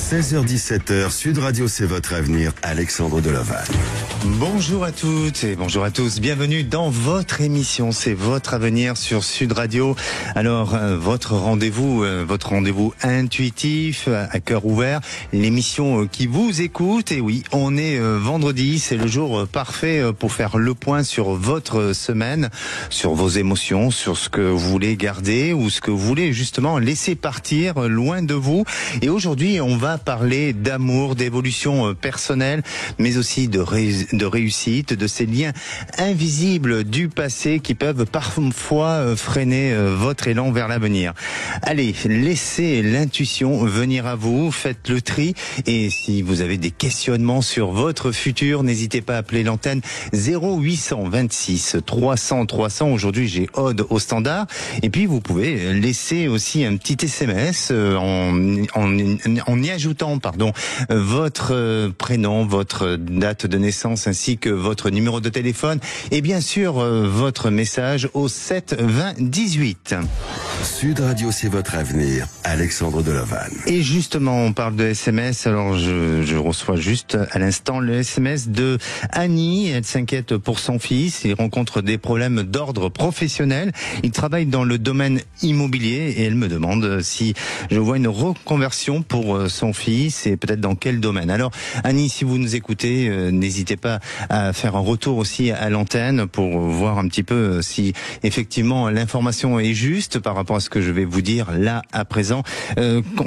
16h-17h, Sud Radio, c'est votre avenir, Alexandre Delaval. Bonjour à toutes et bonjour à tous. Bienvenue dans votre émission, c'est votre avenir sur Sud Radio. Alors, votre rendez-vous intuitif, à cœur ouvert, l'émission qui vous écoute. Et oui, on est vendredi, c'est le jour parfait pour faire le point sur votre semaine, sur vos émotions, sur ce que vous voulez garder ou ce que vous voulez justement laisser partir loin de vous. Et aujourd'hui, on va parler d'amour, d'évolution personnelle, mais aussi de réussite, de ces liens invisibles du passé qui peuvent parfois freiner votre élan vers l'avenir. Allez, laissez l'intuition venir à vous, faites le tri, et si vous avez des questionnements sur votre futur, n'hésitez pas à appeler l'antenne 0826 300 300. Aujourd'hui, j'ai Aude au standard, et puis vous pouvez laisser aussi un petit SMS en y ajoutant votre prénom, votre date de naissance ainsi que votre numéro de téléphone et bien sûr votre message au 7 20 18. Sud Radio, c'est votre avenir, Alexandre Delaval. Et justement, on parle de SMS, alors je reçois juste à l'instant le SMS de Annie. Elle s'inquiète pour son fils, il rencontre des problèmes d'ordre professionnel, il travaille dans le domaine immobilier et elle me demande si je vois une reconversion pour son fils et peut-être dans quel domaine. Alors Annie, si vous nous écoutez, n'hésitez pas à faire un retour aussi à l'antenne pour voir un petit peu si effectivement l'information est juste par rapport à ce que je vais vous dire là à présent.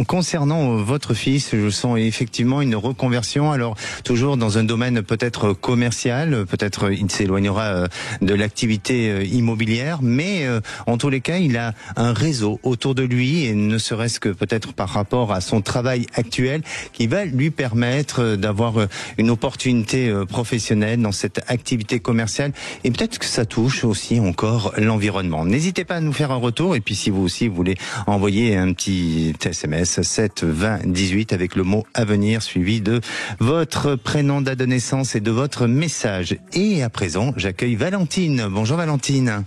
Concernant votre fils, je sens effectivement une reconversion, alors toujours dans un domaine peut-être commercial, peut-être il s'éloignera de l'activité immobilière, mais en tous les cas il a un réseau autour de lui et ne serait-ce que peut-être par rapport à son travail actuel qui va lui permettre d'avoir une opportunité professionnelle dans cette activité commerciale et peut-être que ça touche aussi encore l'environnement. N'hésitez pas à nous faire un retour et puis si vous aussi voulez envoyer un petit SMS 7 20 18 avec le mot avenir suivi de votre prénom, date de naissance et de votre message. Et à présent, j'accueille Valentine. Bonjour Valentine.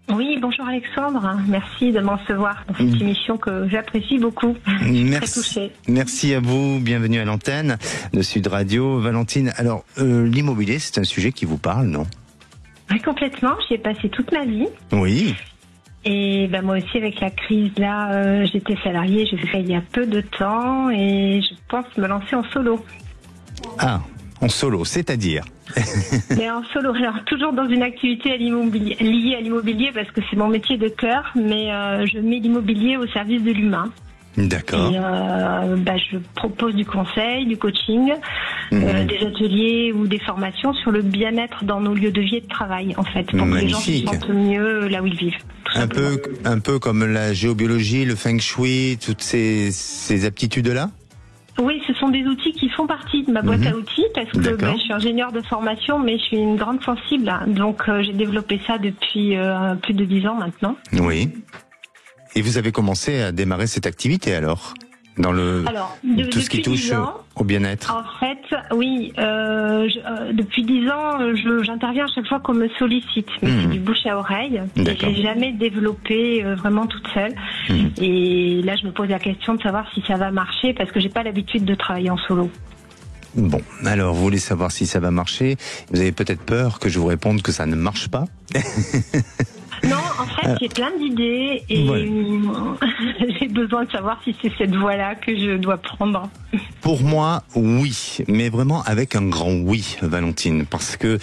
Oui, bonjour Alexandre. Merci de m'en recevoir dans cette émission que j'apprécie beaucoup. Merci. Très touchée. Merci à vous. Bienvenue à l'antenne de Sud Radio. Valentine, alors l'immobilier, c'est un sujet qui vous parle, non? Oui, complètement. J'y ai passé toute ma vie. Oui. Et moi aussi, avec la crise, là, j'étais salariée, j'ai fait ça il y a peu de temps et je pense me lancer en solo. Ah, en solo, c'est-à-dire? Mais en solo, alors toujours dans une activité liée à l'immobilier parce que c'est mon métier de cœur, mais je mets l'immobilier au service de l'humain. D'accord. Et je propose du conseil, du coaching, des ateliers ou des formations sur le bien-être dans nos lieux de vie et de travail, en fait, pour que les gens se sentent mieux là où ils vivent. Un peu comme la géobiologie, le feng shui, toutes ces aptitudes-là? Oui, ce sont des outils qui font partie de ma boîte à outils parce que je suis ingénieure de formation, mais je suis une grande sensible. Donc, j'ai développé ça depuis plus de 10 ans maintenant. Oui. Et vous avez commencé à démarrer cette activité alors dans tout ce qui touche au bien-être? En fait, oui. Depuis 10 ans, j'interviens à chaque fois qu'on me sollicite. Mais c'est du bouche à oreille. J'ai jamais développé vraiment toute seule. Et là, je me pose la question de savoir si ça va marcher parce que j'ai pas l'habitude de travailler en solo. Bon, alors vous voulez savoir si ça va marcher. Vous avez peut-être peur que je vous réponde que ça ne marche pas. Non, en fait, j'ai plein d'idées et j'ai besoin de savoir si c'est cette voie-là que je dois prendre. Pour moi, oui, mais vraiment avec un grand oui, Valentine. Parce que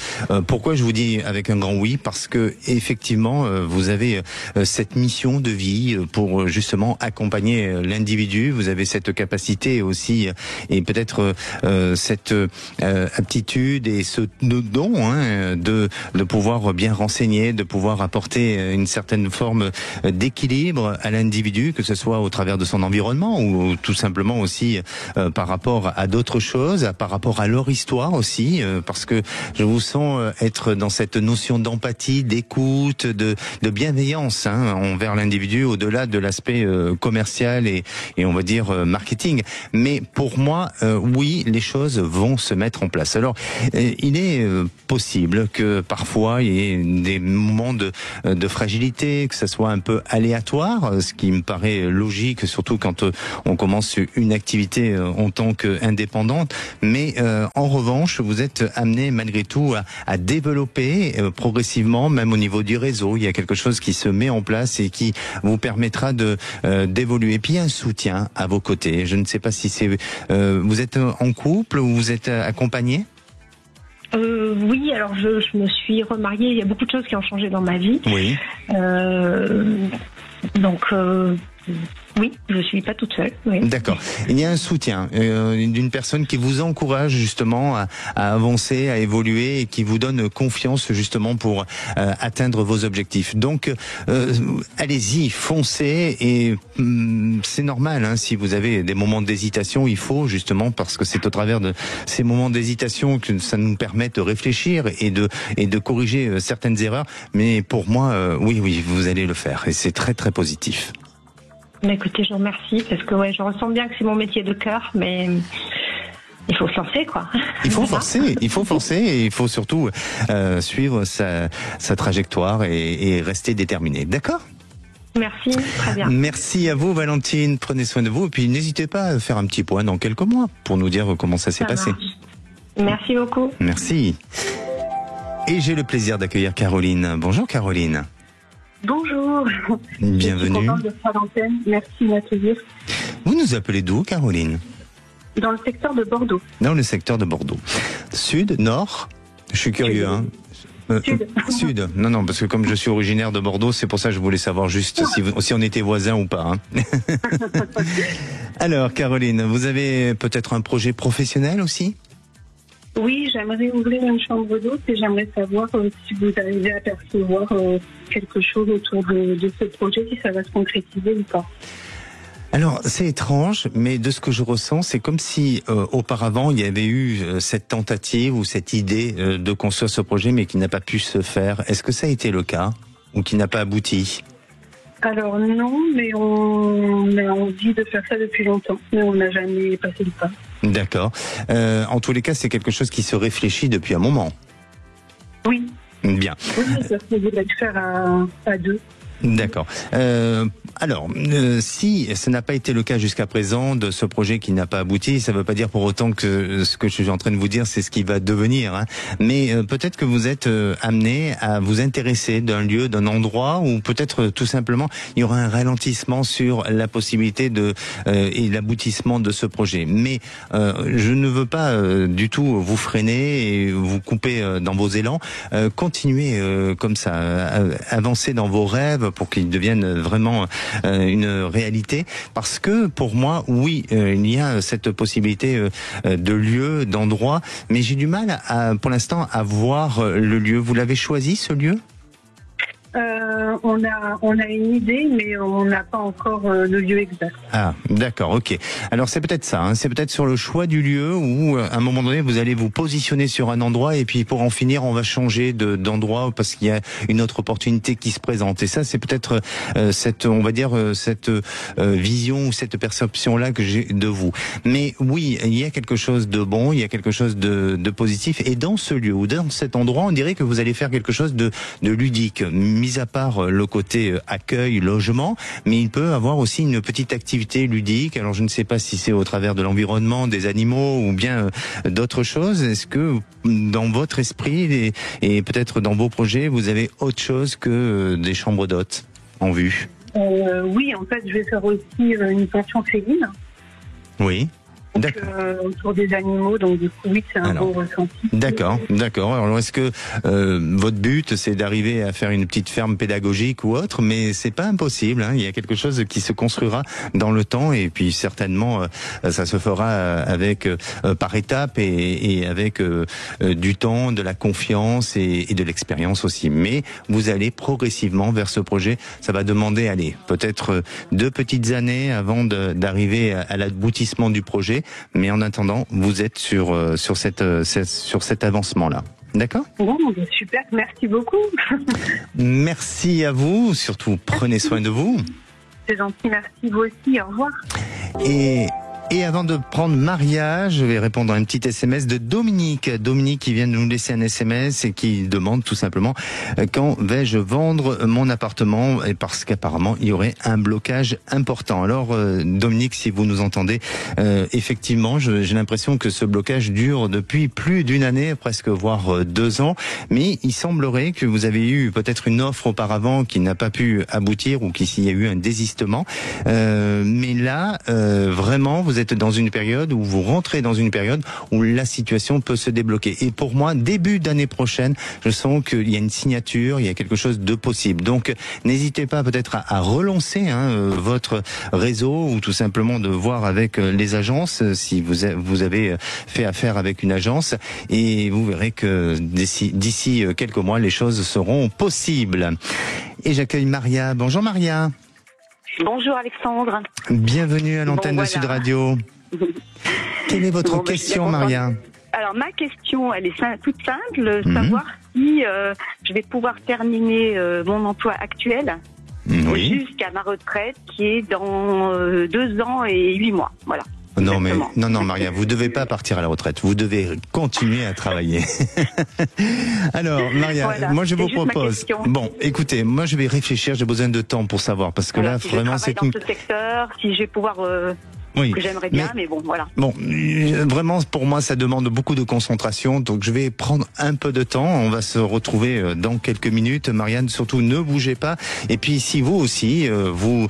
pourquoi je vous dis avec un grand oui? Parce que effectivement, vous avez cette mission de vie pour justement accompagner l'individu. Vous avez cette capacité aussi et peut-être cette aptitude et ce don de pouvoir bien renseigner, de pouvoir apporter une certaine forme d'équilibre à l'individu, que ce soit au travers de son environnement ou tout simplement aussi par rapport à d'autres choses, par rapport à leur histoire aussi, parce que je vous sens être dans cette notion d'empathie, d'écoute, de bienveillance envers l'individu, au-delà de l'aspect commercial et on va dire marketing. Mais pour moi, oui, les choses vont se mettre en place. Alors, il est possible que parfois il y ait des moments de fragilité, que ça soit un peu aléatoire, ce qui me paraît logique, surtout quand on commence une activité en tant tant qu'indépendante, mais en revanche, vous êtes amené malgré tout à développer progressivement, même au niveau du réseau. Il y a quelque chose qui se met en place et qui vous permettra d'évoluer. Puis il y a un soutien à vos côtés. Je ne sais pas si c'est vous êtes en couple ou vous êtes accompagné? Oui, alors je me suis remariée. Il y a beaucoup de choses qui ont changé dans ma vie. Oui. Donc oui, je suis pas toute seule. Oui. D'accord. Il y a un soutien d'une personne qui vous encourage justement à avancer, à évoluer et qui vous donne confiance justement pour atteindre vos objectifs. Donc allez-y, foncez et c'est normal hein, si vous avez des moments d'hésitation, il faut justement parce que c'est au travers de ces moments d'hésitation que ça nous permet de réfléchir et de corriger certaines erreurs. Mais pour moi, oui, vous allez le faire et c'est très très positif. Écoutez, je vous remercie parce que je ressens bien que c'est mon métier de cœur, mais il faut se lancer, quoi. Il faut forcer et il faut surtout suivre sa trajectoire et rester déterminé. D'accord ? Merci, très bien. Merci à vous, Valentine. Prenez soin de vous et puis n'hésitez pas à faire un petit point dans quelques mois pour nous dire comment ça s'est passé. Merci beaucoup. Merci. Et j'ai le plaisir d'accueillir Caroline. Bonjour Caroline. Bonjour. Bienvenue. Je suis contente de faire l'antenne. Merci de m'accueillir. Vous nous appelez d'où, Caroline? Dans le secteur de Bordeaux. Dans le secteur de Bordeaux. Sud, nord? Je suis curieux, hein. Sud. Non, parce que comme je suis originaire de Bordeaux, c'est pour ça que je voulais savoir juste si on était voisins ou pas. Hein. Alors, Caroline, vous avez peut-être un projet professionnel aussi? Oui, j'aimerais ouvrir une chambre d'hôte et j'aimerais savoir si vous arrivez à percevoir quelque chose autour de ce projet, si ça va se concrétiser ou pas. Alors, c'est étrange, mais de ce que je ressens, c'est comme si auparavant, il y avait eu cette tentative ou cette idée de construire ce projet, mais qui n'a pas pu se faire. Est-ce que ça a été le cas ou qui n'a pas abouti? Alors non, mais on a envie de faire ça depuis longtemps, mais on n'a jamais passé le pas. D'accord. En tous les cas, c'est quelque chose qui se réfléchit depuis un moment. Oui. Bien. Oui, ça se faisait de faire à deux. D'accord. Alors, si ça n'a pas été le cas jusqu'à présent de ce projet qui n'a pas abouti, ça ne veut pas dire pour autant que ce que je suis en train de vous dire, c'est ce qui va devenir. Hein. Mais peut-être que vous êtes amené à vous intéresser d'un lieu, d'un endroit, où peut-être tout simplement il y aura un ralentissement sur la possibilité et l'aboutissement de ce projet. Mais je ne veux pas du tout vous freiner et vous couper dans vos élans. Continuez comme ça, avancez dans vos rêves pour qu'ils deviennent vraiment une réalité, parce que pour moi, oui, il y a cette possibilité de lieu, d'endroit, mais j'ai du mal pour l'instant à voir le lieu. Vous l'avez choisi, ce lieu ? On a une idée, mais on n'a pas encore le lieu exact. Ah, d'accord, ok. Alors c'est peut-être ça, hein, c'est peut-être sur le choix du lieu où, à un moment donné, vous allez vous positionner sur un endroit et puis pour en finir, on va changer d'endroit parce qu'il y a une autre opportunité qui se présente. Et ça, c'est peut-être cette vision ou cette perception-là que j'ai de vous. Mais oui, il y a quelque chose de bon, il y a quelque chose de positif. Et dans ce lieu ou dans cet endroit, on dirait que vous allez faire quelque chose de ludique, mis à part le côté accueil, logement, mais il peut avoir aussi une petite activité ludique. Alors je ne sais pas si c'est au travers de l'environnement, des animaux ou bien d'autres choses. Est-ce que dans votre esprit et peut-être dans vos projets, vous avez autre chose que des chambres d'hôtes en vue? Oui, en fait, je vais faire aussi une pension féline. Oui. Donc, autour des animaux, donc du coup, oui, c'est un bon ressenti. D'accord. Alors, est-ce que votre but, c'est d'arriver à faire une petite ferme pédagogique ou autre, mais c'est pas impossible, hein. Il y a quelque chose qui se construira dans le temps, et puis certainement, ça se fera avec par étapes et avec du temps, de la confiance et de l'expérience aussi. Mais vous allez progressivement vers ce projet. Ça va demander, peut-être 2 petites années avant d'arriver à l'aboutissement du projet. Mais en attendant, vous êtes sur cet avancement-là. D'accord ? Bon, super, merci beaucoup. Merci à vous, surtout prenez soin de vous. C'est gentil, merci vous aussi, au revoir. Et Et avant de prendre Maria, je vais répondre à un petit SMS de Dominique. Dominique qui vient de nous laisser un SMS et qui demande tout simplement quand vais-je vendre mon appartement, et parce qu'apparemment il y aurait un blocage important. Alors Dominique, si vous nous entendez, effectivement j'ai l'impression que ce blocage dure depuis plus d'une année, presque voire 2 ans, mais il semblerait que vous avez eu peut-être une offre auparavant qui n'a pas pu aboutir ou qu'il y a eu un désistement, mais là vraiment vous êtes dans une période où vous rentrez dans une période où la situation peut se débloquer. Et pour moi, début d'année prochaine, je sens qu'il y a une signature, il y a quelque chose de possible. Donc, n'hésitez pas peut-être à relancer votre réseau ou tout simplement de voir avec les agences si vous avez fait affaire avec une agence, et vous verrez que d'ici quelques mois, les choses seront possibles. Et j'accueille Maria. Bonjour Maria. Bonjour Alexandre. Bienvenue à l'antenne de Sud Radio. Quelle est votre question, Maria? Alors ma question, elle est toute simple, savoir si je vais pouvoir terminer mon emploi actuel jusqu'à ma retraite qui est dans 2 ans et 8 mois. Voilà. Non, mais non, Maria, vous devez pas partir à la retraite. Vous devez continuer à travailler. Alors, Maria, voilà, moi je vous propose. Bon, écoutez, moi je vais réfléchir. J'ai besoin de temps pour savoir, parce que là, si vraiment, c'est dans ce secteur. Si je vais pouvoir. Oui, que j'aimerais bien, mais bon, voilà. Bon, vraiment, pour moi, ça demande beaucoup de concentration, donc je vais prendre un peu de temps. On va se retrouver dans quelques minutes. Marianne, surtout, ne bougez pas. Et puis, si vous aussi, vous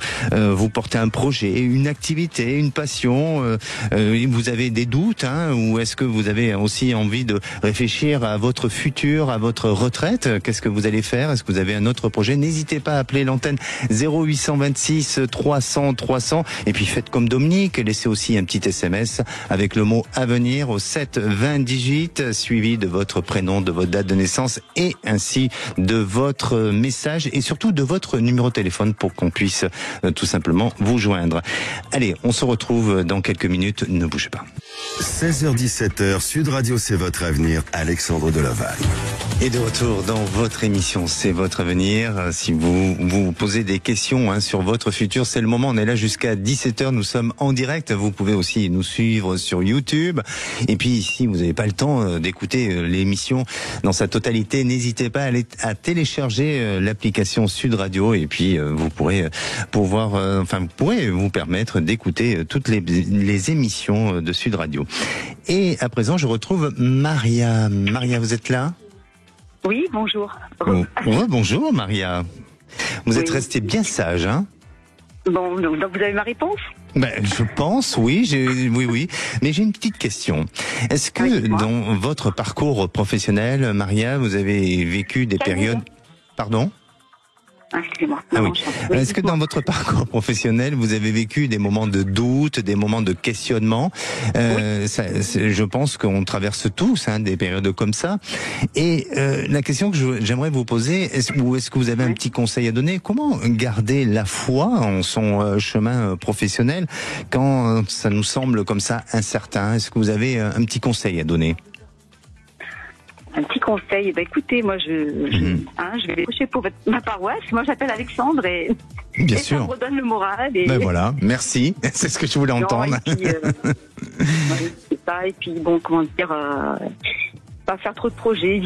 portez un projet, une activité, une passion, vous avez des doutes, ou est-ce que vous avez aussi envie de réfléchir à votre futur, à votre retraite? Qu'est-ce que vous allez faire? Est-ce que vous avez un autre projet? N'hésitez pas à appeler l'antenne 0826 300 300. Et puis, faites comme Dominique. Laissez aussi un petit SMS avec le mot avenir au 7 20 18, suivi de votre prénom, de votre date de naissance et ainsi de votre message et surtout de votre numéro de téléphone pour qu'on puisse tout simplement vous joindre. Allez, on se retrouve dans quelques minutes, ne bougez pas. 16h-17h, Sud Radio, c'est votre avenir, Alexandre Delaval. Et de retour dans votre émission, c'est votre avenir. Si vous vous posez des questions sur votre futur, c'est le moment. On est là jusqu'à 17h, nous sommes en direct. Vous pouvez aussi nous suivre sur YouTube. Et puis, si vous n'avez pas le temps d'écouter l'émission dans sa totalité, n'hésitez pas à télécharger l'application Sud Radio. Et puis, vous pourrez vous permettre d'écouter toutes les émissions de Sud Radio. Et à présent, je retrouve Maria. Maria, vous êtes là? Oui, bonjour. Bonjour Maria. Vous êtes restée bien sage, Bon, donc vous avez ma réponse? Je pense, oui. Oui. Mais j'ai une petite question. Est-ce que dans votre parcours professionnel, Maria, vous avez vécu des périodes... Pardon? Excusez-moi. Est-ce que dans votre parcours professionnel, vous avez vécu des moments de doute, des moments de questionnement? Je pense qu'on traverse tous des périodes comme ça. Et la question que j'aimerais vous poser, est-ce que vous avez un petit conseil à donner? Comment garder la foi en son chemin professionnel quand ça nous semble comme ça incertain? Est-ce que vous avez un petit conseil à donner? Un petit conseil, écoutez, moi je vais prêcher pour ma paroisse. Moi j'appelle Alexandre et ça me redonne le moral. Voilà, merci, c'est ce que je voulais entendre. Et puis bon, comment dire, pas faire trop de projets,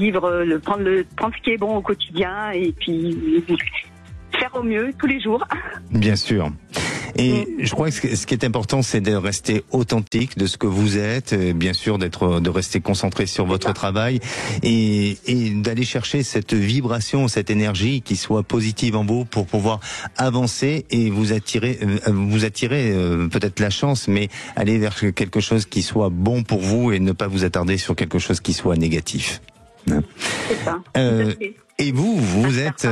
prendre ce qui est bon au quotidien et puis faire au mieux tous les jours. Bien sûr. Et je crois que ce qui est important, c'est de rester authentique de ce que vous êtes, et bien sûr de rester concentré sur votre travail et d'aller chercher cette vibration, cette énergie qui soit positive en vous pour pouvoir avancer et vous attirer peut-être la chance, mais aller vers quelque chose qui soit bon pour vous et ne pas vous attarder sur quelque chose qui soit négatif. C'est ça. Et vous êtes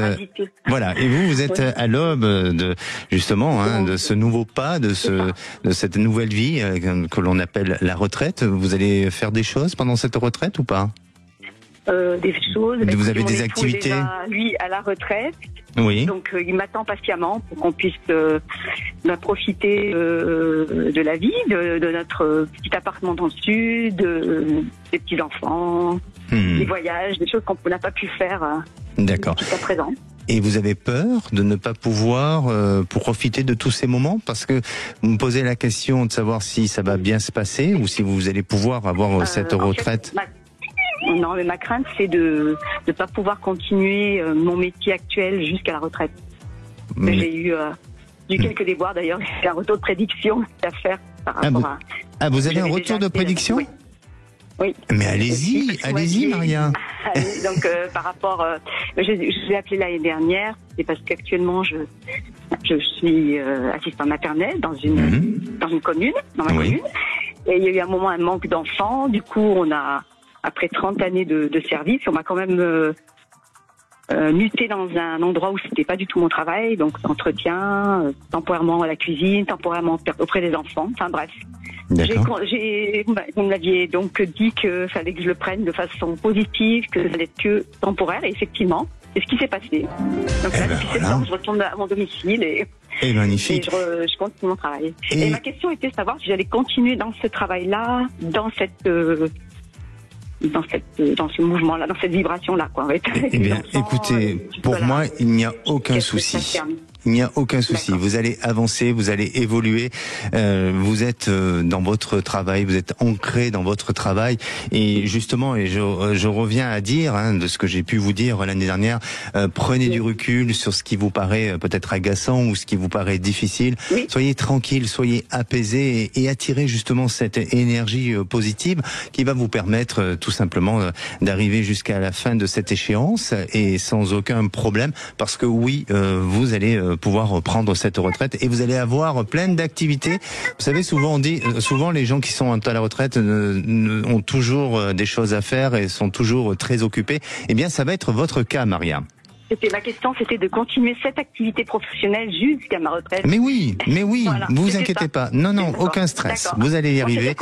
à l'aube de justement de ce nouveau pas, de cette nouvelle vie que l'on appelle la retraite. Vous allez faire des choses pendant cette retraite ou pas? Des choses. Vous avez des activités? Lui à la retraite. Oui. Donc il m'attend patiemment pour qu'on puisse profiter de la vie, de notre petit appartement dans le sud, des petits enfants, des voyages, des choses qu'on n'a pas pu faire. D'accord. Jusqu'à présent. Et vous avez peur de ne pas pouvoir profiter de tous ces moments, parce que vous me posez la question de savoir si ça va bien se passer ou si vous allez pouvoir avoir cette retraite. Non, mais ma crainte, c'est de ne pas pouvoir continuer mon métier actuel jusqu'à la retraite. J'ai eu quelques déboires d'ailleurs. J'ai un retour de prédiction à faire par rapport à... Ah, vous avez un retour de prédiction ? Oui. Mais allez-y, Maria. Donc par rapport, je l'ai appelé l'année dernière, c'est parce qu'actuellement je suis assistant maternelle dans une commune, dans ma commune, et il y a eu un moment un manque d'enfants. Du coup, on a, après 30 années de service, on m'a quand même muté dans un endroit où c'était pas du tout mon travail, donc entretien, temporairement à la cuisine, temporairement auprès des enfants, enfin bref. Vous me l'aviez donc dit que fallait que je le prenne de façon positive, que ça allait être que temporaire, et effectivement, c'est ce qui s'est passé. Donc là, depuis septembre, je retourne à mon domicile et magnifique. Et je continue mon travail. Et ma question était de savoir si j'allais continuer dans ce travail-là, dans ce mouvement-là, dans cette vibration-là, quoi. Eh bien, écoutez, pour moi, il n'y a aucun souci. Il n'y a aucun souci. Vous allez avancer, vous allez évoluer. Vous êtes dans votre travail, vous êtes ancré dans votre travail. Et justement, je reviens à dire, de ce que j'ai pu vous dire l'année dernière, prenez du recul sur ce qui vous paraît peut-être agaçant ou ce qui vous paraît difficile. Oui. Soyez tranquille, soyez apaisé et attirez justement cette énergie positive qui va vous permettre tout simplement d'arriver jusqu'à la fin de cette échéance et sans aucun problème. Parce que oui, vous allez pouvoir prendre cette retraite et vous allez avoir plein d'activités. Vous savez, souvent on dit, souvent les gens qui sont à la retraite ont toujours des choses à faire et sont toujours très occupés. Eh bien, ça va être votre cas, Maria. Ma question, c'était de continuer cette activité professionnelle jusqu'à ma retraite. Mais oui, voilà, vous inquiétez pas. Non, aucun stress. Vous allez y arriver.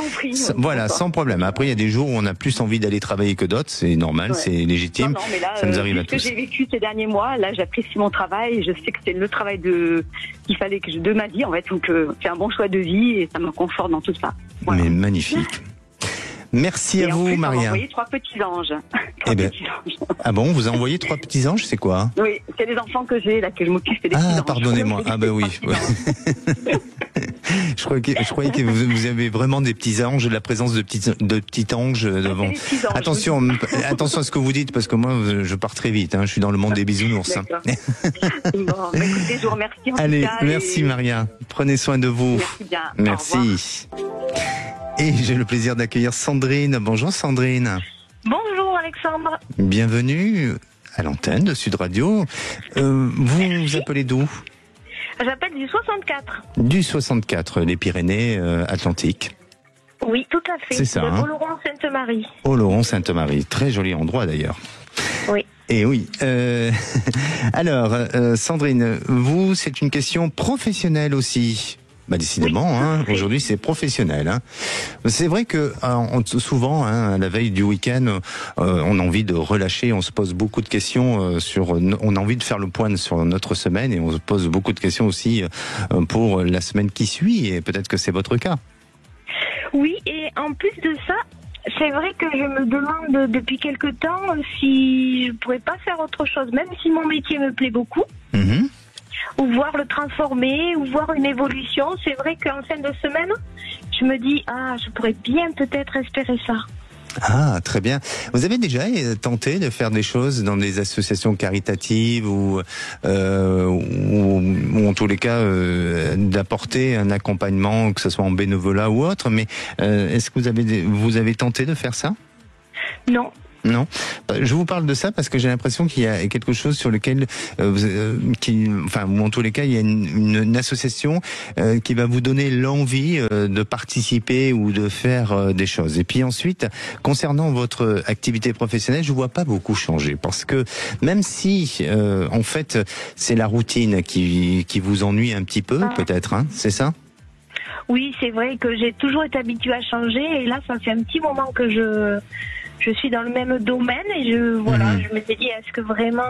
Voilà, sans problème. Après, il y a des jours où on a plus envie d'aller travailler que d'autres. C'est normal, c'est légitime. Non, mais là, ça nous arrive à tous. Ce que j'ai vécu ces derniers mois, là, j'apprécie mon travail. Je sais que c'est le travail qu'il fallait que de ma vie, en fait. Donc, c'est un bon choix de vie et ça me conforte dans tout ça. Voilà. Mais magnifique. Merci à vous, Maria. On m'a envoyé 3 petits anges. Ah bon, vous avez envoyé 3 petits anges, c'est quoi? Oui, c'est les enfants que j'ai, là, que je m'occupe des petits anges. Ah, pardonnez-moi. Ah bah oui. Je croyais que vous avez vraiment des petits anges, la présence de petits anges devant. Attention à ce que vous dites, parce que moi, je pars très vite. Je suis dans le monde des bisounours. Bon, écoutez, je vous remercie. Allez, merci Maria. Prenez soin de vous. Merci bien. Merci. Et j'ai le plaisir d'accueillir Sandrine. Bonjour Sandrine. Bonjour Alexandre. Bienvenue à l'antenne de Sud Radio. Vous appelez d'où? J'appelle du 64. Du 64, les Pyrénées Atlantiques. Oui, tout à fait. C'est ça. Oloron-Sainte-Marie. Oloron-Sainte-Marie, très joli endroit d'ailleurs. Oui. Et oui. Alors, Sandrine, vous, c'est une question professionnelle aussi. Bah décidément, aujourd'hui c'est professionnel. C'est vrai que souvent, à la veille du week-end, on a envie de relâcher, on se pose beaucoup de questions on a envie de faire le point sur notre semaine et on se pose beaucoup de questions aussi pour la semaine qui suit et peut-être que c'est votre cas. Oui, et en plus de ça, c'est vrai que je me demande depuis quelque temps si je pourrais pas faire autre chose, même si mon métier me plaît beaucoup. Ou voir le transformer, ou voir une évolution. C'est vrai qu'en fin de semaine, je me dis, je pourrais bien peut-être espérer ça. Ah, très bien. Vous avez déjà tenté de faire des choses dans des associations caritatives ou en tous les cas d'apporter un accompagnement, que ce soit en bénévolat ou autre, mais est-ce que vous avez tenté de faire ça? Non. Non, je vous parle de ça parce que j'ai l'impression qu'il y a quelque chose sur lequel, ou en tous les cas, il y a une association qui va vous donner l'envie de participer ou de faire des choses. Et puis ensuite, concernant votre activité professionnelle, je vois pas beaucoup changer parce que même si, en fait, c'est la routine qui vous ennuie un petit peu, peut-être, c'est ça? Oui, c'est vrai que j'ai toujours été habituée à changer et là, ça fait un petit moment que je suis dans le même domaine et je m'étais dit, est-ce que vraiment...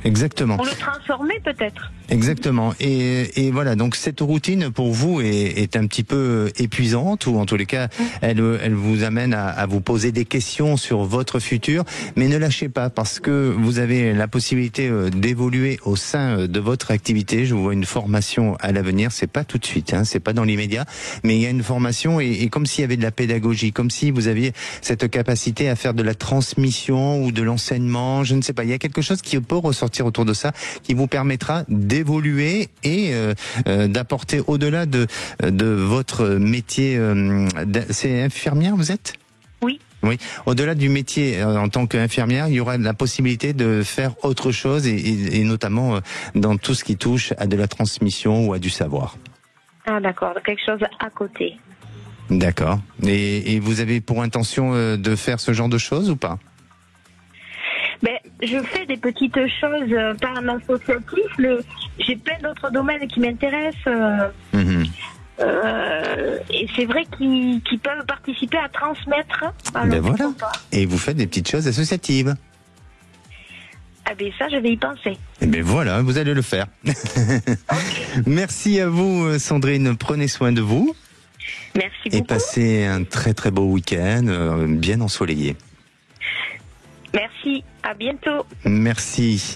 Exactement. Pour le transformer peut-être. Exactement. Et voilà, donc cette routine pour vous est un petit peu épuisante, ou en tous les cas, elle vous amène à vous poser des questions sur votre futur, mais ne lâchez pas, parce que vous avez la possibilité d'évoluer au sein de votre activité. Je vois une formation à l'avenir, c'est pas tout de suite, hein, c'est pas dans l'immédiat, mais il y a une formation et comme s'il y avait de la pédagogie, comme si vous aviez cette capacité à faire de la transmission ou de l'enseignement, je ne sais pas, il y a quelque chose qui peut ressortir autour de ça, qui vous permettra d'évoluer et d'apporter au-delà de votre métier. C'est infirmière, vous êtes ? Oui. Oui. Au-delà du métier en tant qu'infirmière, il y aura la possibilité de faire autre chose et notamment dans tout ce qui touche à de la transmission ou à du savoir. Ah d'accord, quelque chose à côté. D'accord. Et vous avez pour intention de faire ce genre de choses ou pas ? Je fais des petites choses par un associatif. J'ai plein d'autres domaines qui m'intéressent. Et c'est vrai qu'ils peuvent participer à transmettre. Ben voilà. Et vous faites des petites choses associatives. Ah ben ça, je vais y penser. Et ben voilà, vous allez le faire. Okay. Merci à vous, Sandrine. Prenez soin de vous. Merci beaucoup. Et passez un très très beau week-end, bien ensoleillé. Merci, à bientôt. Merci.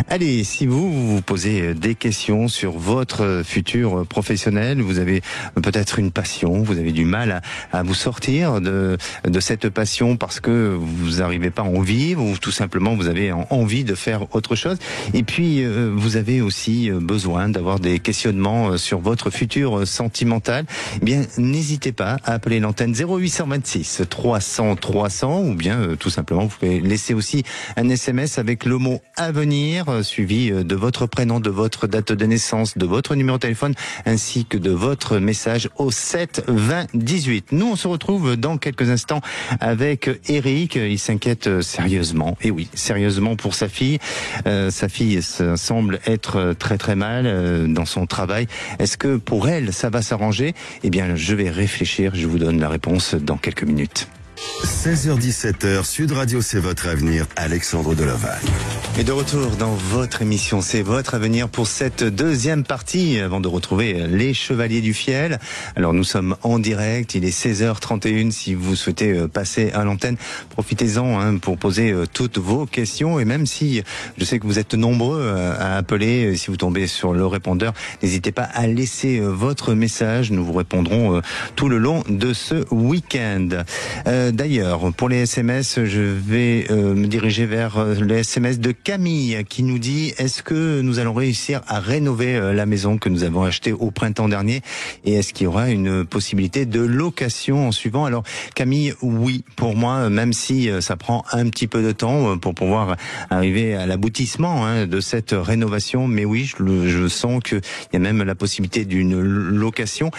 Allez, si vous vous posez des questions sur votre futur professionnel, vous avez peut-être une passion, vous avez du mal à vous sortir de cette passion parce que vous n'arrivez pas à en vivre ou tout simplement vous avez envie de faire autre chose. Et puis, vous avez aussi besoin d'avoir des questionnements sur votre futur sentimental. Eh bien, n'hésitez pas à appeler l'antenne 0826 300 300 ou bien tout simplement vous pouvez laisser aussi un SMS avec le mot avenir suivi de votre prénom, de votre date de naissance, de votre numéro de téléphone ainsi que de votre message au 7 20 18. Nous on se retrouve dans quelques instants avec Eric, il s'inquiète sérieusement, et oui, sérieusement pour sa fille. Sa fille semble être très très mal dans son travail. Est-ce que pour elle ça va s'arranger ? Eh bien je vais réfléchir, je vous donne la réponse dans quelques minutes. 16h-17h, Sud Radio, c'est votre avenir, Alexandre Deloval. Et de retour dans votre émission, c'est votre avenir pour cette deuxième partie, avant de retrouver les Chevaliers du Fiel. Alors nous sommes en direct, il est 16h31, si vous souhaitez passer à l'antenne, profitez-en pour poser toutes vos questions, et même si je sais que vous êtes nombreux à appeler, si vous tombez sur le répondeur, n'hésitez pas à laisser votre message, nous vous répondrons tout le long de ce week-end. D'ailleurs, pour les SMS, je vais me diriger vers les SMS de Camille qui nous dit: est-ce que nous allons réussir à rénover la maison que nous avons achetée au printemps dernier, et est-ce qu'il y aura une possibilité de location en suivant? Alors Camille, oui, pour moi, même si ça prend un petit peu de temps pour pouvoir arriver à l'aboutissement de cette rénovation, mais oui, je sens qu'il y a même la possibilité d'une location,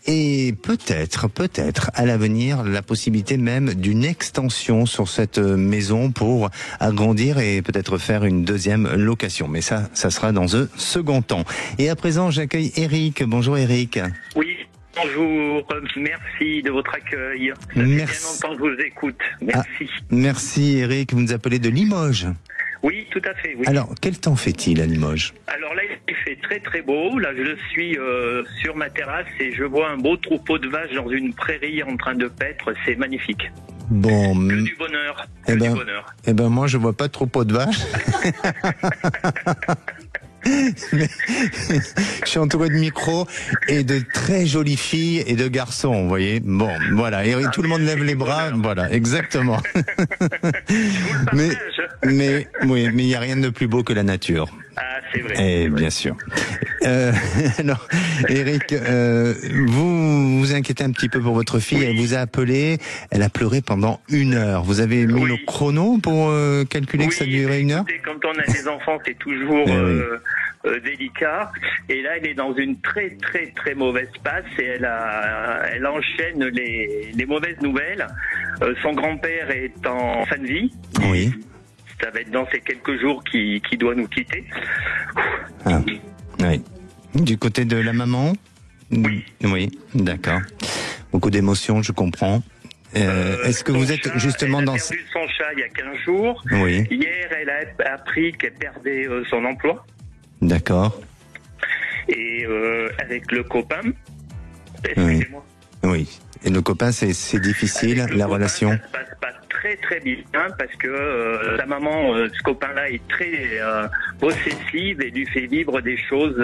et peut-être à l'avenir la possibilité même d'une extension sur cette maison pour agrandir et peut-être faire une deuxième location. Mais ça sera dans un second temps. Et à présent, j'accueille Eric. Bonjour Eric. Oui, bonjour. Merci de votre accueil. Ça fait bien longtemps que je vous écoute. Merci. Merci Eric. Vous nous appelez de Limoges. Oui, tout à fait. Oui. Alors, quel temps fait-il à Limoges? Alors là, il fait très très beau. Là, je suis sur ma terrasse et je vois un beau troupeau de vaches dans une prairie en train de paître. C'est magnifique. Bon, que du bonheur. Du bonheur. Eh ben moi, je vois pas de troupeau de vaches. Mais, je suis entouré de micros et de très jolies filles et de garçons, vous voyez. Bon, voilà, et tout le monde lève les bras, voilà, exactement. mais oui, mais il n'y a rien de plus beau que la nature. Ah, c'est vrai. Et bien sûr. Alors, Eric, vous vous inquiétez un petit peu pour votre fille. Oui. Elle vous a appelé. Elle a pleuré pendant 1 heure. Vous avez mis le chrono pour calculer que ça durait 1 heure? Quand on a des enfants, c'est toujours délicat. Et là, elle est dans une très très très mauvaise passe et elle enchaîne les mauvaises nouvelles. Son grand-père est en fin de vie. Oui. Ça va être dans ces quelques jours qu'il doit nous quitter. Ah, oui. Du côté de la maman? Oui. Oui, d'accord. Beaucoup d'émotions, je comprends. Est-ce que vous êtes justement dans... Elle a perdu son chat il y a 15 jours. Oui. Hier, elle a appris qu'elle perdait son emploi. D'accord. Et avec le copain, excusez-moi. Oui. Et le copain, c'est difficile, avec la copain, relation. Ça se passe pas très très bien parce que la maman, ce copain-là est très possessive et lui fait vivre des choses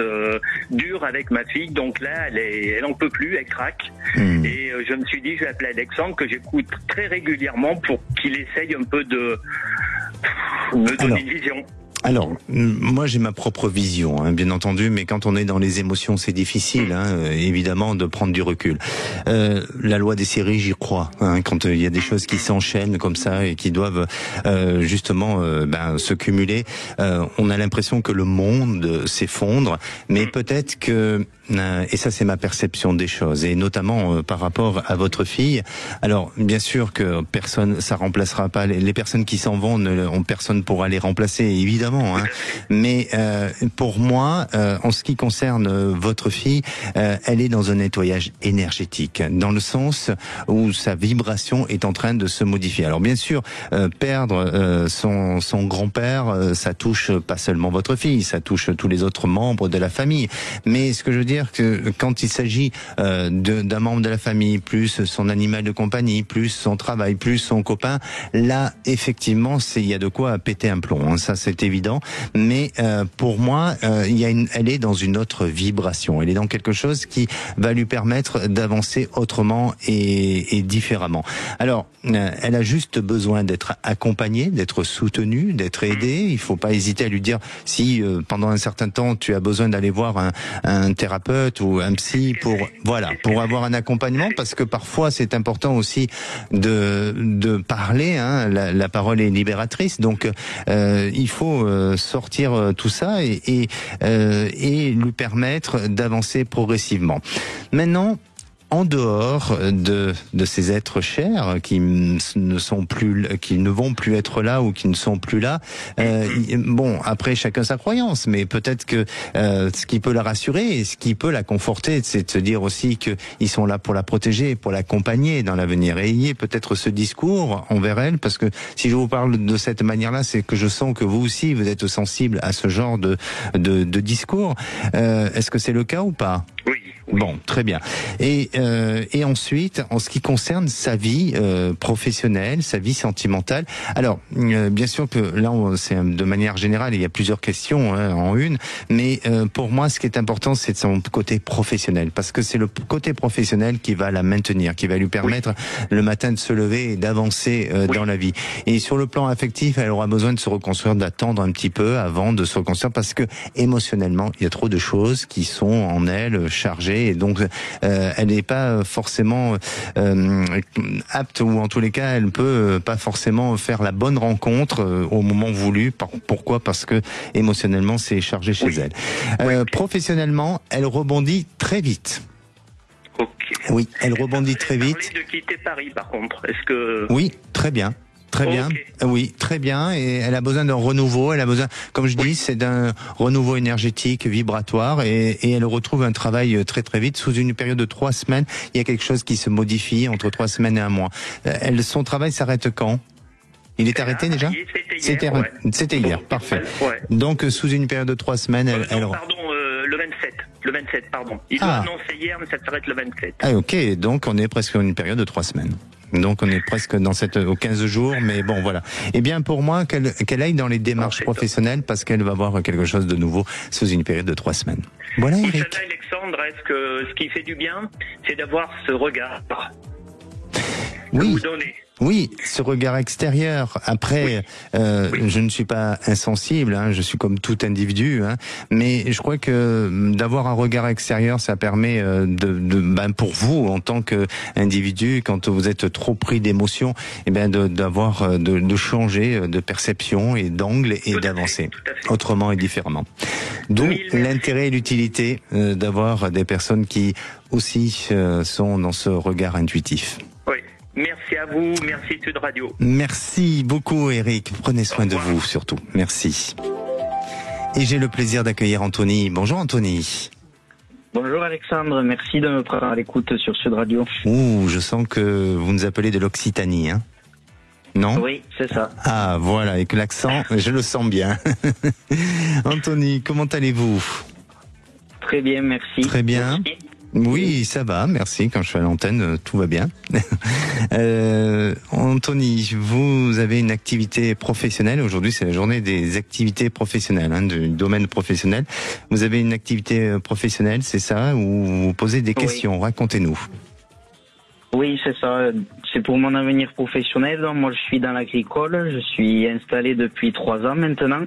dures avec ma fille. Donc là, elle en peut plus, elle craque. Et je me suis dit, je vais appeler Alexandre que j'écoute très régulièrement pour qu'il essaye un peu de me donner une vision. Alors, moi j'ai ma propre vision, bien entendu, mais quand on est dans les émotions, c'est difficile, évidemment, de prendre du recul. La loi des séries, j'y crois, quand il y a des choses qui s'enchaînent comme ça et qui doivent justement se cumuler, on a l'impression que le monde s'effondre, mais peut-être que, et ça c'est ma perception des choses, et notamment par rapport à votre fille. Alors, bien sûr que personne, ça remplacera pas les personnes qui s'en vont, personne pourra les remplacer, évidemment. Mais pour moi, en ce qui concerne votre fille, elle est dans un nettoyage énergétique, dans le sens où sa vibration est en train de se modifier. Alors bien sûr, perdre son grand-père, ça touche pas seulement votre fille, ça touche tous les autres membres de la famille. Mais ce que je veux dire, que quand il s'agit d'un membre de la famille, plus son animal de compagnie, plus son travail, plus son copain, là effectivement, il y a de quoi péter un plomb. Ça c'est évident. Mais pour moi, elle est dans une autre vibration. Elle est dans quelque chose qui va lui permettre d'avancer autrement et différemment. Alors, elle a juste besoin d'être accompagnée, d'être soutenue, d'être aidée. Il faut pas hésiter à lui dire si pendant un certain temps tu as besoin d'aller voir un thérapeute ou un psy pour avoir un accompagnement, parce que parfois c'est important aussi de parler. La parole est libératrice, donc il faut sortir tout ça et lui permettre d'avancer progressivement. Maintenant, en dehors de ces êtres chers qui ne vont plus être là ou qui ne sont plus là, bon, après chacun sa croyance, mais peut-être que ce qui peut la rassurer et ce qui peut la conforter, c'est de se dire aussi qu'ils sont là pour la protéger, pour l'accompagner dans l'avenir. Et ayez peut-être ce discours envers elle, parce que si je vous parle de cette manière-là, c'est que je sens que vous aussi, vous êtes sensible à ce genre de discours. Est-ce que c'est le cas ou pas ? Oui. Bon, très bien. Et ensuite, en ce qui concerne sa vie professionnelle, sa vie sentimentale, alors bien sûr que là, c'est de manière générale, il y a plusieurs questions en une, mais pour moi, ce qui est important, c'est son côté professionnel, parce que c'est le côté professionnel qui va la maintenir, qui va lui permettre le matin de se lever et d'avancer dans la vie. Et sur le plan affectif, elle aura besoin de se reconstruire, d'attendre un petit peu avant de se reconstruire, parce que émotionnellement, il y a trop de choses qui sont en elle chargées. Et donc, elle n'est pas forcément apte, ou en tous les cas, elle ne peut pas forcément faire la bonne rencontre au moment voulu. Pourquoi ? Parce que émotionnellement, c'est chargé chez elle. Professionnellement, elle rebondit très vite. Okay. Oui, elle rebondit très vite. Elle parlait de quitter Paris, par contre. Est-ce que... Oui, très bien. Très bien, oui, très bien. Et elle a besoin d'un renouveau. Elle a besoin, comme je dis, c'est d'un renouveau énergétique, vibratoire, et elle retrouve un travail très très vite. Sous une période de 3 semaines, il y a quelque chose qui se modifie entre 3 semaines et 1 mois. Son travail s'arrête quand ? Il est arrêté déjà ? C'était hier, parfait. Ouais. Donc sous une période de 3 semaines, pardon, le 27. Le 27, pardon. Il l'a annoncé hier, mais ça s'arrête le 27. Ah, ok. Donc on est presque une période de 3 semaines. Donc on est presque dans aux 15 jours, mais bon voilà. Eh bien pour moi, qu'elle aille dans les démarches professionnelles, parce qu'elle va voir quelque chose de nouveau sous une période de 3 semaines. Voilà, Eric. Vous savez, Alexandre, est-ce que ce qui fait du bien, c'est d'avoir ce regard que vous donnez? Oui, ce regard extérieur. Après, je ne suis pas insensible, je suis comme tout individu, mais je crois que d'avoir un regard extérieur, ça permet pour vous en tant qu'individu, quand vous êtes trop pris d'émotions, d'avoir de changer de perception et d'angle et d'avancer autrement et différemment. D'où l'intérêt et l'utilité d'avoir des personnes qui aussi sont dans ce regard intuitif. Oui. Merci à vous, merci Sud Radio. Merci beaucoup Eric, prenez soin de vous surtout, merci. Et j'ai le plaisir d'accueillir Anthony. Bonjour Anthony. Bonjour Alexandre, merci de me prendre à l'écoute sur Sud Radio. Ouh, je sens que vous nous appelez de l'Occitanie, non ? Oui, c'est ça. Ah voilà, avec l'accent, je le sens bien. Anthony, comment allez-vous ? Très bien, merci. Très bien. Merci. Oui, ça va, merci. Quand je suis à l'antenne, tout va bien. Anthony, vous avez une activité professionnelle. Aujourd'hui, c'est la journée des activités professionnelles, du domaine professionnel. Vous avez une activité professionnelle, c'est ça, où vous posez des questions. Racontez-nous. Oui, c'est ça. C'est pour mon avenir professionnel. Donc, moi, je suis dans l'agricole. Je suis installé depuis 3 ans maintenant.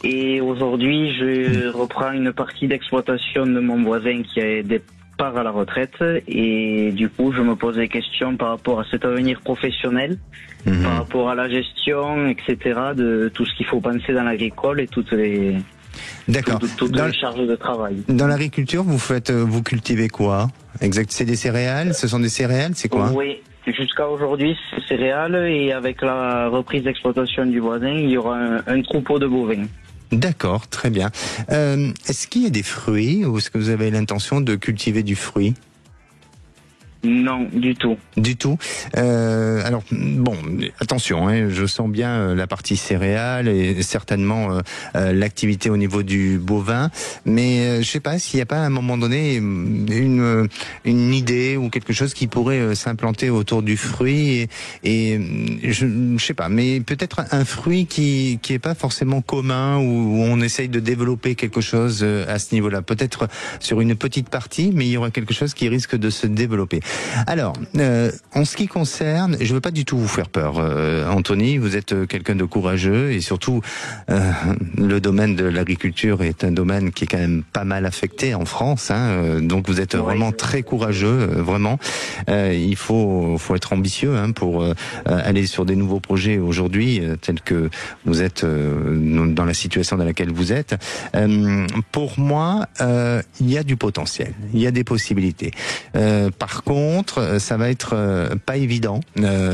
Et aujourd'hui, je reprends une partie d'exploitation de mon voisin qui a départ à la retraite. Et du coup, je me pose des questions par rapport à cet avenir professionnel, par rapport à la gestion, etc., de tout ce qu'il faut penser dans l'agricole et toutes les... D'accord. Toutes les charges de travail. Dans l'agriculture, vous cultivez quoi? Exact. C'est des céréales? Ce sont des céréales? C'est quoi? Oui. Jusqu'à aujourd'hui, c'est céréales et avec la reprise d'exploitation du voisin, il y aura un troupeau de bovins. D'accord, très bien. Est-ce qu'il y a des fruits ou est-ce que vous avez l'intention de cultiver du fruit? Non, du tout. Du tout. Alors bon, attention, je sens bien la partie céréales et certainement l'activité au niveau du bovin, mais je sais pas s'il n'y a pas à un moment donné une idée ou quelque chose qui pourrait s'implanter autour du fruit et je sais pas, mais peut-être un fruit qui est pas forcément commun où on essaye de développer quelque chose à ce niveau-là. Peut-être sur une petite partie, mais il y aura quelque chose qui risque de se développer. Alors, en ce qui concerne, je veux pas du tout vous faire peur, Anthony, vous êtes quelqu'un de courageux et surtout, le domaine de l'agriculture est un domaine qui est quand même pas mal affecté en France, donc vous êtes vraiment très courageux, vraiment. Il faut être ambitieux pour aller sur des nouveaux projets aujourd'hui, tels que vous êtes dans la situation dans laquelle vous êtes. Pour moi, il y a du potentiel, il y a des possibilités. Par contre, ça va être pas évident.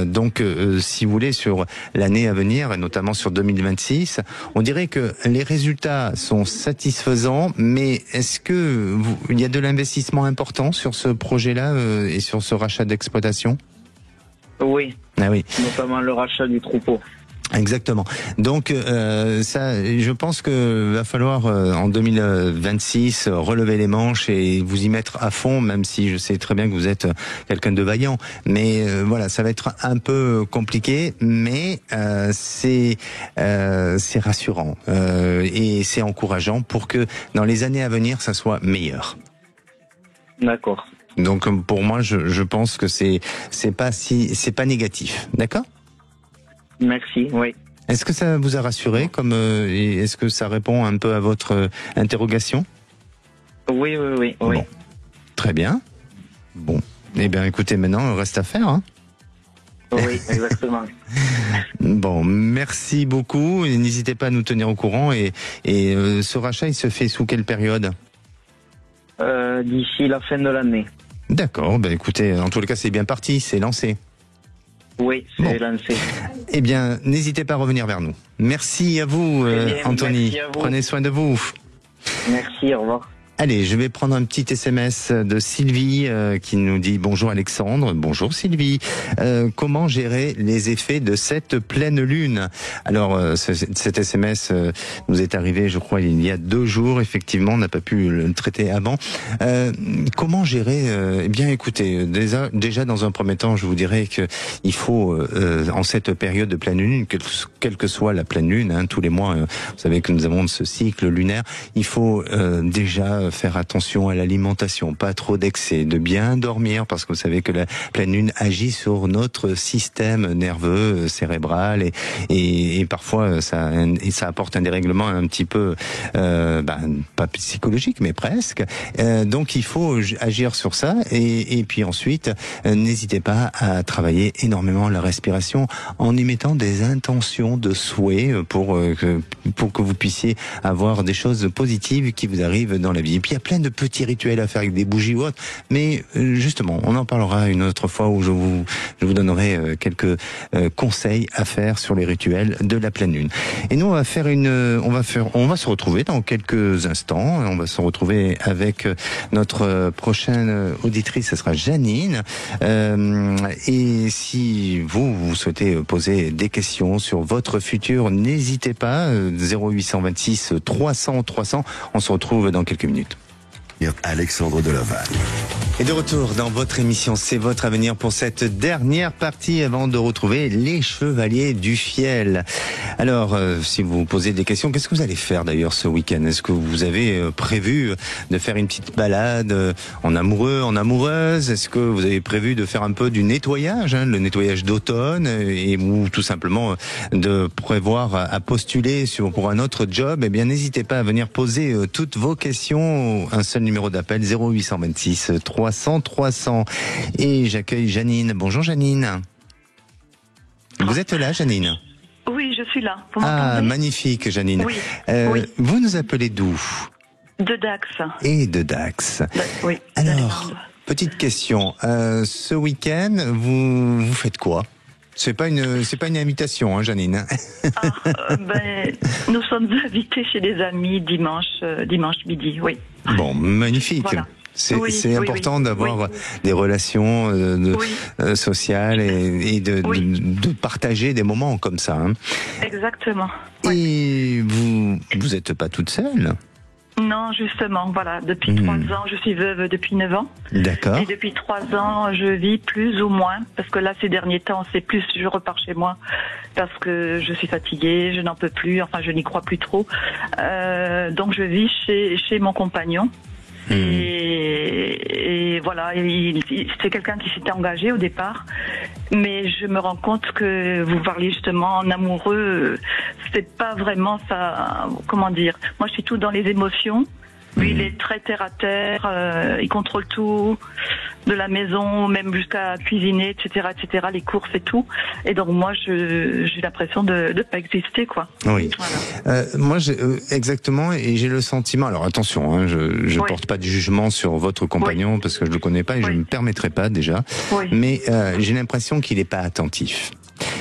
Donc, si vous voulez, sur l'année à venir, et notamment sur 2026, on dirait que les résultats sont satisfaisants, mais est-ce que il y a de l'investissement important sur ce projet-là et sur ce rachat d'exploitation? Oui. Ah oui. Notamment le rachat du troupeau. Exactement. Donc ça, je pense que va falloir en 2026 relever les manches et vous y mettre à fond, même si je sais très bien que vous êtes quelqu'un de vaillant. Mais voilà, ça va être un peu compliqué, mais c'est rassurant et c'est encourageant pour que dans les années à venir, ça soit meilleur. D'accord. Donc pour moi, je pense que c'est pas négatif, d'accord? Merci, oui. Est-ce que ça vous a rassuré est-ce que ça répond un peu à votre interrogation? Oui. Bon. Très bien. Bon. Eh bien, écoutez, maintenant, il reste à faire, Oui, exactement. Bon, merci beaucoup. N'hésitez pas à nous tenir au courant. Et ce rachat, il se fait sous quelle période? D'ici la fin de l'année. D'accord. Ben, écoutez, en tous les cas, c'est bien parti. C'est lancé. Oui, c'est lancé. Eh bien, n'hésitez pas à revenir vers nous. Merci à vous, Anthony. Merci à vous. Prenez soin de vous. Merci, au revoir. Allez, je vais prendre un petit SMS de Sylvie qui nous dit « Bonjour Alexandre ». Bonjour Sylvie. Comment gérer les effets de cette pleine lune? Alors, cet SMS nous est arrivé, je crois, il y a 2 jours. Effectivement, on n'a pas pu le traiter avant. Comment gérer Eh bien, écoutez, déjà dans un premier temps, je vous dirais que il faut, en cette période de pleine lune, quelle que soit la pleine lune, tous les mois, vous savez que nous avons ce cycle lunaire, il faut déjà faire attention à l'alimentation, pas trop d'excès, de bien dormir, parce que vous savez que la pleine lune agit sur notre système nerveux, cérébral, et parfois ça apporte un dérèglement un petit peu, pas psychologique, mais presque. Donc il faut agir sur ça, et puis ensuite, n'hésitez pas à travailler énormément la respiration en y mettant des intentions de souhait pour que vous puissiez avoir des choses positives qui vous arrivent dans la vie. Et puis il y a plein de petits rituels à faire avec des bougies ou autres, mais justement, on en parlera une autre fois où je vous donnerai quelques conseils à faire sur les rituels de la pleine lune. Et nous, on va se retrouver dans quelques instants. On va se retrouver avec notre prochaine auditrice, ce sera Janine. Et si vous souhaitez poser des questions sur votre futur, n'hésitez pas. 0826 300 300. On se retrouve dans quelques minutes. Alexandre Deloval. Et de retour dans votre émission, c'est votre avenir pour cette dernière partie avant de retrouver les Chevaliers du Fiel. Alors, si vous vous posez des questions, qu'est-ce que vous allez faire d'ailleurs ce week-end? Est-ce que vous avez prévu de faire une petite balade en amoureux, en amoureuse? Est-ce que vous avez prévu de faire un peu du nettoyage, le nettoyage d'automne, ou tout simplement de prévoir à postuler pour un autre job? Eh bien, n'hésitez pas à venir poser toutes vos questions. Un seul numéro d'appel, 0826 300 300. Et j'accueille Janine. Bonjour Janine. Vous êtes là, Janine? Oui, je suis là. Vous m'entendez? Magnifique, Janine. Oui. Vous nous appelez d'où? De Dax. Et de Dax. Oui. Alors, petite question. Ce week-end, vous faites quoi? C'est pas une invitation, hein, Janine. Nous sommes invités chez des amis dimanche midi, oui. Bon, magnifique. Voilà. C'est important d'avoir des relations sociales et de partager des moments comme ça. Hein. Exactement. Et vous êtes pas toute seule? Non, justement, voilà. Depuis 3 ans, je suis veuve depuis 9 ans. D'accord. Et depuis 3 ans, je vis plus ou moins, parce que là, ces derniers temps, c'est plus, je repars chez moi, parce que je suis fatiguée, je n'en peux plus, enfin, je n'y crois plus trop. Donc, je vis chez mon compagnon. Et voilà, c'est quelqu'un qui s'était engagé au départ, mais je me rends compte que vous parliez justement en amoureux, c'est pas vraiment ça, comment dire, moi je suis tout dans les émotions, lui il est très terre à terre, il contrôle tout, de la maison, même jusqu'à cuisiner, etc., les courses et tout. Et donc moi, j'ai l'impression de pas exister, quoi. Oui. Voilà. Moi, exactement, et j'ai le sentiment. Alors attention, hein, je porte pas de jugement sur votre compagnon parce que je le connais pas et je ne me permettrai pas déjà. Mais j'ai l'impression qu'il est pas attentif.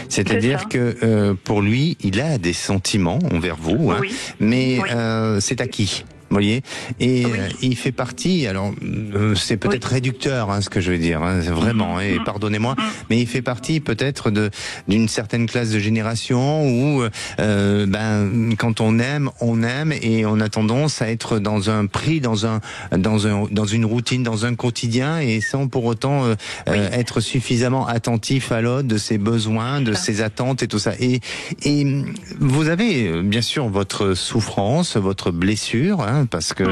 C'est-à-dire que pour lui, il a des sentiments envers vous, hein, mais c'est acquis. Vous voyez, et il fait partie. Alors, c'est peut-être réducteur, hein, ce que je veux dire, hein, vraiment. Et pardonnez-moi, mais il fait partie peut-être d'une certaine classe de génération où, quand on aime, et on a tendance à être dans un prix, dans une routine, dans un quotidien, et sans pour autant être suffisamment attentif à l'autre, de ses besoins, de ses attentes et tout ça. Et vous avez bien sûr votre souffrance, votre blessure. Hein, parce que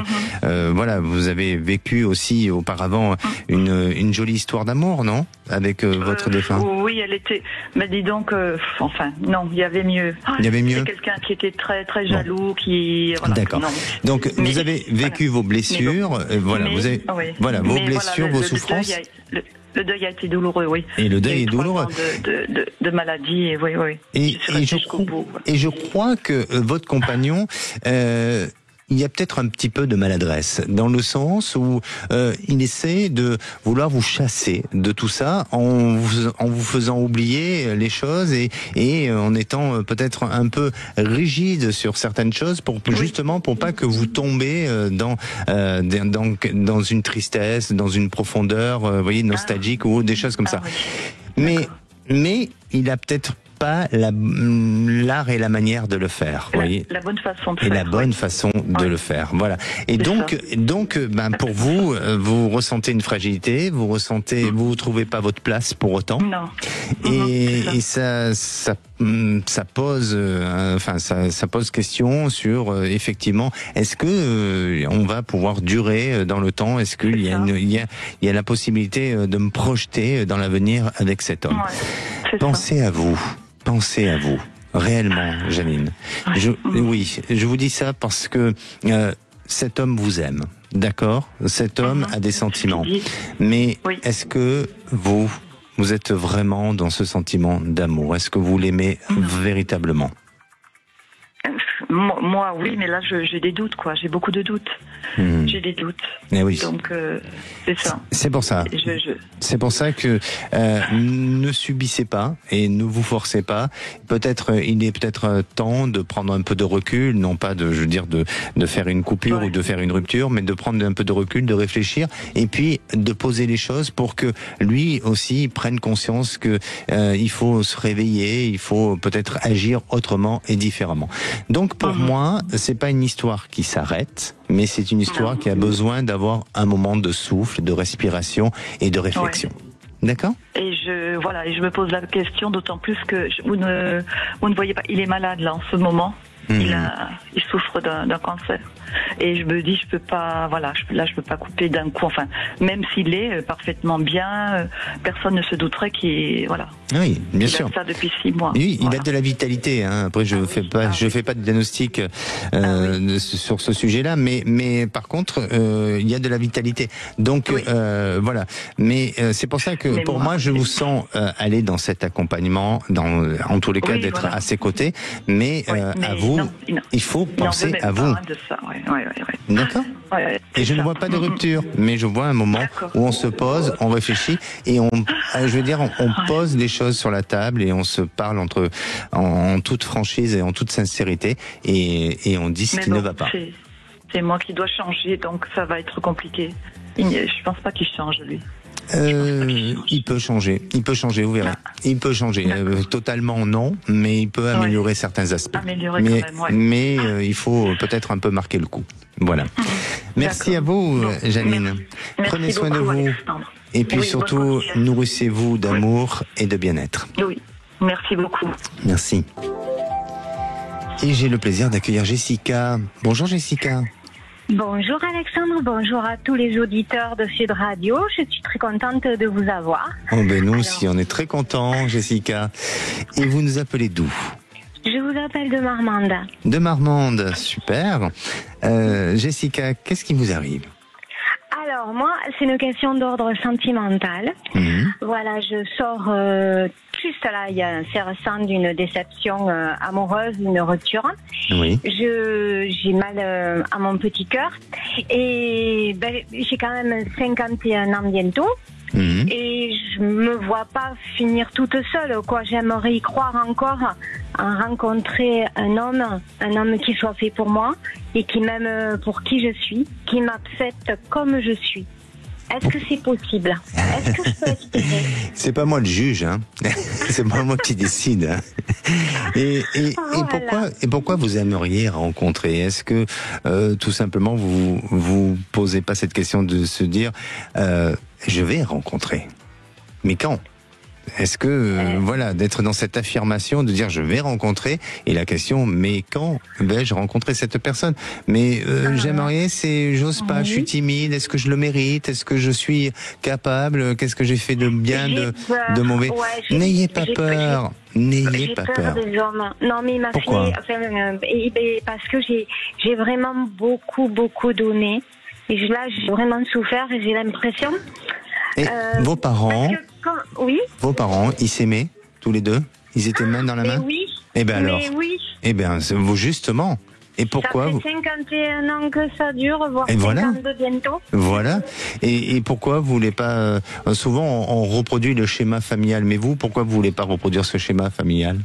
voilà, vous avez vécu aussi auparavant une jolie histoire d'amour, non, avec votre défunt? Oui, elle était. Mais dis donc, non, il y avait mieux. Il y avait mieux. C'est quelqu'un qui était très très jaloux, qui. Voilà, d'accord. Non. Donc vous avez vécu vos blessures, vous avez vos blessures, vos souffrances. Le deuil a été douloureux, oui. Et le deuil est douloureux. De maladie, et oui. Et je crois que votre compagnon. Il y a peut-être un petit peu de maladresse, dans le sens où il essaie de vouloir vous chasser de tout ça en vous faisant oublier les choses et en étant peut-être un peu rigide sur certaines choses justement pour pas que vous tombez dans une tristesse, dans une profondeur, voyez, nostalgique ou des choses comme ça. Oui. Mais il a peut-être pas l'art et la manière de le faire, voyez. La bonne façon de faire. Et la bonne façon de le faire, voilà. Et donc, pour vous, vous ressentez une fragilité, vous trouvez pas votre place pour autant. Non. Et ça pose, ça pose question sur effectivement, est-ce que on va pouvoir durer dans le temps? Est-ce qu'il y a la possibilité de me projeter dans l'avenir avec cet homme? Pensez à vous. Pensez à vous, réellement, Janine. Je vous dis ça parce que cet homme vous aime, d'accord? Cet homme a des sentiments. Mais est-ce que vous êtes vraiment dans ce sentiment d'amour? Est-ce que vous l'aimez véritablement? Moi, oui, mais là, j'ai des doutes, quoi. J'ai beaucoup de doutes. J'ai des doutes. Oui. Donc, c'est ça. C'est pour ça. C'est pour ça que ne subissez pas et ne vous forcez pas. Il est peut-être temps de prendre un peu de recul, non pas de faire une coupure ou de faire une rupture, mais de prendre un peu de recul, de réfléchir et puis de poser les choses pour que lui aussi prenne conscience que il faut se réveiller, il faut peut-être agir autrement et différemment. Donc pour moi, c'est pas une histoire qui s'arrête, mais c'est une histoire qui a besoin d'avoir un moment de souffle, de respiration et de réflexion. D'accord. Et je me pose la question, d'autant plus que vous ne voyez pas, il est malade là en ce moment. Il souffre d'un cancer. Et je me dis, je peux pas couper d'un coup. Enfin, même s'il est parfaitement bien, personne ne se douterait qu'il est, voilà. Oui, bien sûr. Il a ça depuis 6 mois. Oui, il a de la vitalité. Hein. Après, je fais pas de diagnostic sur ce sujet-là, mais par contre, il y a de la vitalité. Donc voilà. Mais c'est pour ça que pour moi, je vous sens aller dans cet accompagnement, en tous les cas, d'être à ses côtés. Mais à vous, il faut penser à vous. D'accord. Et je ne vois pas de rupture, mais je vois un moment où on se pose, on réfléchit et on pose les choses sur la table et on se parle en toute franchise et en toute sincérité et on dit ce qui ne va pas. C'est moi qui dois changer, donc ça va être compliqué. Je pense pas qu'il change, lui. Il peut changer, vous verrez. Il peut changer, totalement non, mais il peut améliorer certains aspects. Mais il faut peut-être un peu marquer le coup. Voilà. Merci à vous, Janine. Prenez soin de vous. Et puis surtout, nourrissez-vous d'amour et de bien-être. Oui, merci beaucoup. Merci. Et j'ai le plaisir d'accueillir Jessica. Bonjour Jessica. Bonjour Alexandre, bonjour à tous les auditeurs de Sud Radio. Je suis très contente de vous avoir. Nous aussi, on est très contents, Jessica. Et vous nous appelez d'où ? Je vous appelle de Marmande. De Marmande, super. Jessica, qu'est-ce qui vous arrive ? Alors moi, c'est une question d'ordre sentimental. Voilà, je sors juste là, il y a assez récent d'une déception amoureuse, d'une rupture. Oui. J'ai mal à mon petit cœur et j'ai quand même 51 ans bientôt. Et je me vois pas finir toute seule, quoi. J'aimerais y croire encore, à rencontrer un homme qui soit fait pour moi et qui m'aime pour qui je suis, qui m'accepte comme je suis. Est-ce que c'est possible ? Est-ce que je peux espérer ? C'est pas moi le juge, hein. C'est pas moi qui décide. Hein. Et pourquoi vous aimeriez rencontrer ? Est-ce que tout simplement vous posez pas cette question de se dire je vais rencontrer, mais quand ? Est-ce que d'être dans cette affirmation de dire je vais rencontrer, et la question mais quand vais-je rencontrer cette personne ? Mais j'aimerais, j'ose pas, je suis timide, est-ce que je le mérite, est-ce que je suis capable, qu'est-ce que j'ai fait de bien, de mauvais ? N'ayez pas peur. N'ayez pas peur. Des hommes. Non, mais ma fille, parce que j'ai vraiment beaucoup donné, et là j'ai vraiment souffert, et j'ai l'impression. Et vos parents, vos parents, ils s'aimaient tous les deux ? Ils étaient main dans la main ? Oui. Eh bien alors. Oui. Eh bien, vous justement. Et pourquoi ça fait 51 ans que ça dure, voire 52 bientôt. Voilà. Et pourquoi vous voulez pas souvent on reproduit le schéma familial, mais vous, pourquoi vous voulez pas reproduire ce schéma familial ?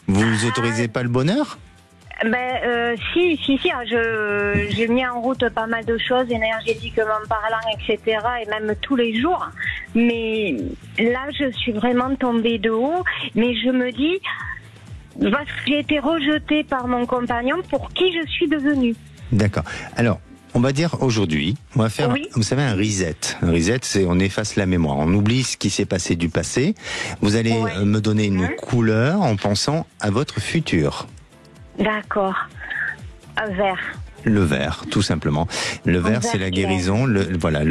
Vous autorisez pas le bonheur ? Si, j'ai mis en route pas mal de choses, énergétiquement parlant, etc., et même tous les jours. Mais là, je suis vraiment tombée de haut, mais je me dis, parce que j'ai été rejetée par mon compagnon pour qui je suis devenue. D'accord. Alors, on va dire aujourd'hui, on va faire, vous savez, un reset. Un reset, c'est on efface la mémoire, on oublie ce qui s'est passé du passé. Vous allez me donner une couleur en pensant à votre futur. D'accord. Un vert. Le vert, tout simplement. Le vert, c'est la guérison. Le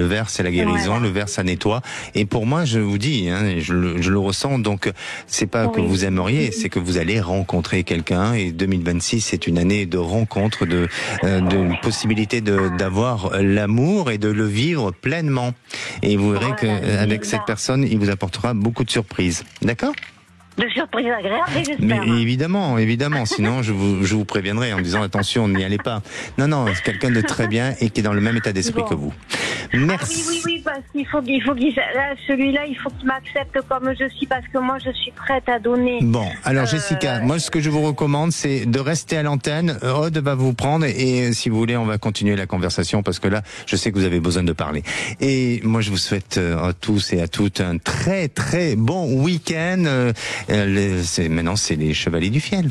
vert, c'est la guérison. Le vert, ça nettoie. Et pour moi, je vous dis, je le ressens. Donc, c'est pas que vous aimeriez, c'est que vous allez rencontrer quelqu'un. Et 2026, c'est une année de rencontre, de possibilité d'avoir l'amour et de le vivre pleinement. Et vous verrez qu'avec cette personne, il vous apportera beaucoup de surprises. D'accord ? De surprises agréables, j'espère. Mais évidemment, sinon je vous préviendrai en disant attention, n'y allez pas. Non, c'est quelqu'un de très bien et qui est dans le même état d'esprit que vous. Merci. Oui, parce qu'il faut celui-là, il faut qu'il m'accepte comme je suis, parce que moi je suis prête à donner. Bon, alors Jessica, moi ce que je vous recommande, c'est de rester à l'antenne. Aude va vous prendre et si vous voulez, on va continuer la conversation parce que là, je sais que vous avez besoin de parler. Et moi, je vous souhaite à tous et à toutes un très très bon week-end. Maintenant, c'est les Chevaliers du Fiel.